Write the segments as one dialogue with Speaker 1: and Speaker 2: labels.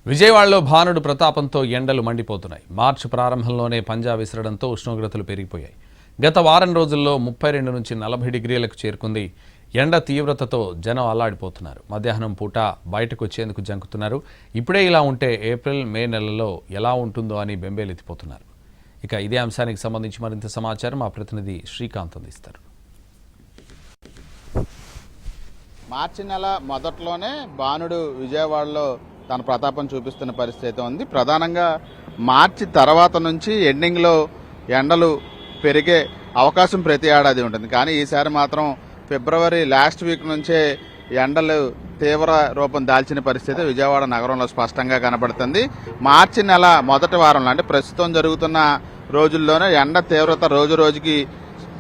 Speaker 1: విజయవాడలో భానుడు ప్రతాపంతో ఎండలు మండిపోతున్నాయి. మార్చి ప్రారంభంలోనే పంజా విసరడంతో ఉష్ణోగ్రతలు పెరిగిపోయాయి. గత వారం రోజుల్లో 32 నుంచి 40 డిగ్రీలకు చేరుకుంది. ఎండ తీవ్రతతో జనం అల్లాడిపోతున్నారు. మధ్యాహ్నం పూట బయటకు వచ్చేందుకు జంకుతున్నారు. ఇప్పుడే ఇలా ఉంటే ఏప్రిల్ మే నెలలో ఎలా ఉంటుందో అని బెంబేలెత్తిపోతున్నారు. ఇక ఇదే అంశానికి సంబంధించి మరింత సమాచారం మా ప్రతినిధి శ్రీకాంత్ అందిస్తారు.
Speaker 2: మార్చి నెల మొదట్లోనే భానుడు విజయవాడలో తన ప్రతాపం చూపిస్తున్న పరిస్థితి ఉంది. ప్రధానంగా మార్చి తర్వాత నుంచి ఎండింగ్లో ఎండలు పెరిగే అవకాశం ప్రతి ఏడాది ఉంటుంది. కానీ ఈసారి మాత్రం ఫిబ్రవరి లాస్ట్ వీక్ నుంచే ఎండలు తీవ్ర రూపం దాల్చిన పరిస్థితి విజయవాడ నగరంలో స్పష్టంగా కనబడుతుంది. మార్చి నెల మొదటి వారంలో అంటే ప్రస్తుతం జరుగుతున్న రోజుల్లోనే ఎండ తీవ్రత రోజు రోజుకి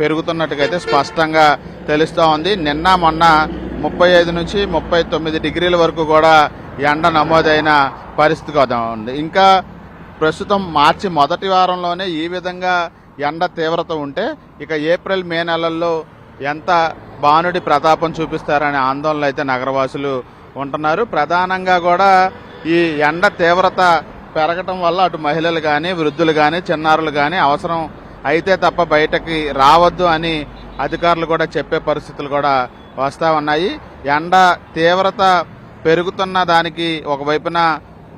Speaker 2: పెరుగుతున్నట్టుగైతే స్పష్టంగా తెలుస్తూ ఉంది. నిన్న మొన్న 35 నుంచి 39 డిగ్రీల వరకు కూడా ఎండ నమోదైన పరిస్థితి కూడా ఉంది. ఇంకా ప్రస్తుతం మార్చి మొదటి వారంలోనే ఈ విధంగా ఎండ తీవ్రత ఉంటే ఇక ఏప్రిల్ మే నెలల్లో ఎంత భానుడి ప్రతాపం చూపిస్తారనే ఆందోళనలు అయితే నగరవాసులు ఉంటున్నారు. ప్రధానంగా కూడా ఈ ఎండ తీవ్రత పెరగటం వల్ల అటు మహిళలు కానీ వృద్ధులు కానీ చిన్నారులు కానీ అవసరం అయితే తప్ప బయటకి రావద్దు అని అధికారులు కూడా చెప్పే పరిస్థితులు కూడా వస్తూ ఉన్నాయి. ఎండ తీవ్రత పెరుగుతున్న దానికి ఒకవైపున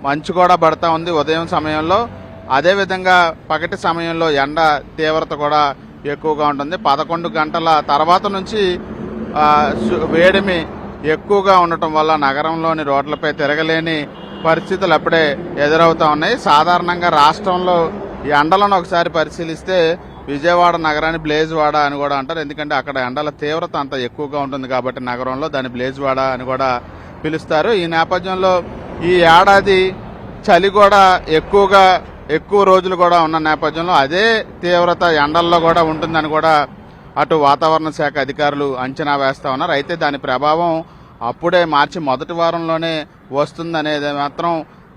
Speaker 2: మంచు కూడా పడతా ఉంది ఉదయం సమయంలో. అదేవిధంగా పగటి సమయంలో ఎండ తీవ్రత కూడా ఎక్కువగా ఉంటుంది. 11 గంటల తర్వాత నుంచి వేడిమి ఎక్కువగా ఉండటం వల్ల నగరంలోని రోడ్లపై తిరగలేని పరిస్థితులు అప్పుడే ఎదురవుతా ఉన్నాయి. సాధారణంగా రాష్ట్రంలో ఎండలను ఒకసారి పరిశీలిస్తే విజయవాడ నగరాన్ని బ్లేజ్వాడ అని కూడా అంటారు. ఎందుకంటే అక్కడ ఎండల తీవ్రత అంత ఎక్కువగా ఉంటుంది కాబట్టి నగరంలో దాన్ని బ్లేజ్వాడ అని కూడా పిలుస్తారు. ఈ నేపథ్యంలో ఈ ఏడాది చలి కూడా ఎక్కువ రోజులు కూడా ఉన్న నేపథ్యంలో అదే తీవ్రత ఎండల్లో కూడా ఉంటుందని కూడా అటు వాతావరణ శాఖ అధికారులు అంచనా వేస్తా ఉన్నారు. అయితే దాని ప్రభావం అప్పుడే మార్చి మొదటి వారంలోనే వస్తుందనేది మాత్రం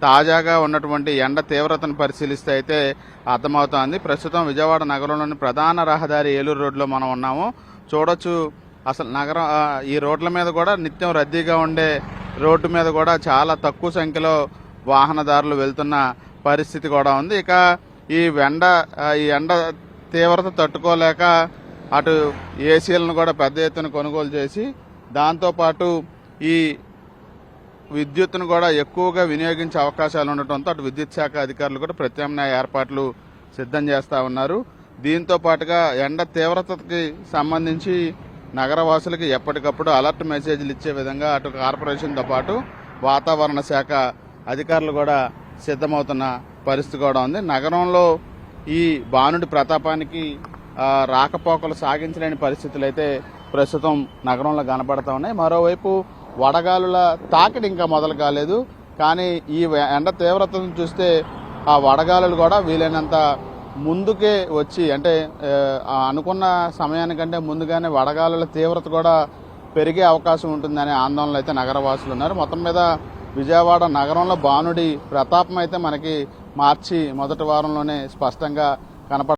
Speaker 2: తాజాగా ఉన్నటువంటి ఎండ తీవ్రతను పరిశీలిస్తే అయితే అర్థమవుతోంది. ప్రస్తుతం విజయవాడ నగరంలోని ప్రధాన రహదారి ఏలూరు రోడ్లో మనం ఉన్నాము. చూడొచ్చు అసలు నగరం ఈ రోడ్ల మీద కూడా నిత్యం రద్దీగా ఉండే రోడ్డు మీద కూడా చాలా తక్కువ సంఖ్యలో వాహనదారులు వెళ్తున్న పరిస్థితి కూడా ఉంది. ఇక ఈ ఎండ తీవ్రత తట్టుకోలేక అటు ఏసీలను కూడా పెద్ద ఎత్తున కొనుగోలు చేసి దాంతోపాటు ఈ విద్యుత్తును కూడా ఎక్కువగా వినియోగించే అవకాశాలు ఉండటంతో అటు విద్యుత్ శాఖ అధికారులు కూడా ప్రత్యామ్నాయ ఏర్పాట్లు సిద్ధం చేస్తూ ఉన్నారు. దీంతో పాటుగా ఎండ తీవ్రతకి సంబంధించి నగరవాసులకి ఎప్పటికప్పుడు అలర్ట్ మెసేజ్లు ఇచ్చే విధంగా అటు కార్పొరేషన్తో పాటు వాతావరణ శాఖ అధికారులు కూడా సిద్ధమవుతున్న పరిస్థితి కూడా ఉంది. నగరంలో ఈ భానుడి ప్రతాపానికి రాకపోకలు సాగించలేని పరిస్థితులు అయితే ప్రస్తుతం నగరంలో కనబడతా ఉన్నాయి. మరోవైపు వడగాలుల తాకిడి ఇంకా మొదలు కాలేదు. కానీ ఈ ఎండ తీవ్రతను చూస్తే ఆ వడగాలులు కూడా వీలైనంత ముందుకే వచ్చి అంటే అనుకున్న సమయానికంటే ముందుగానే వడగాలుల తీవ్రత కూడా పెరిగే అవకాశం ఉంటుందనే ఆందోళనలు అయితే నగరవాసులు ఉన్నారు. మొత్తం మీద విజయవాడ నగరంలో భానుడి ప్రతాపం అయితే మనకి మార్చి మొదటి వారంలోనే స్పష్టంగా కనపడ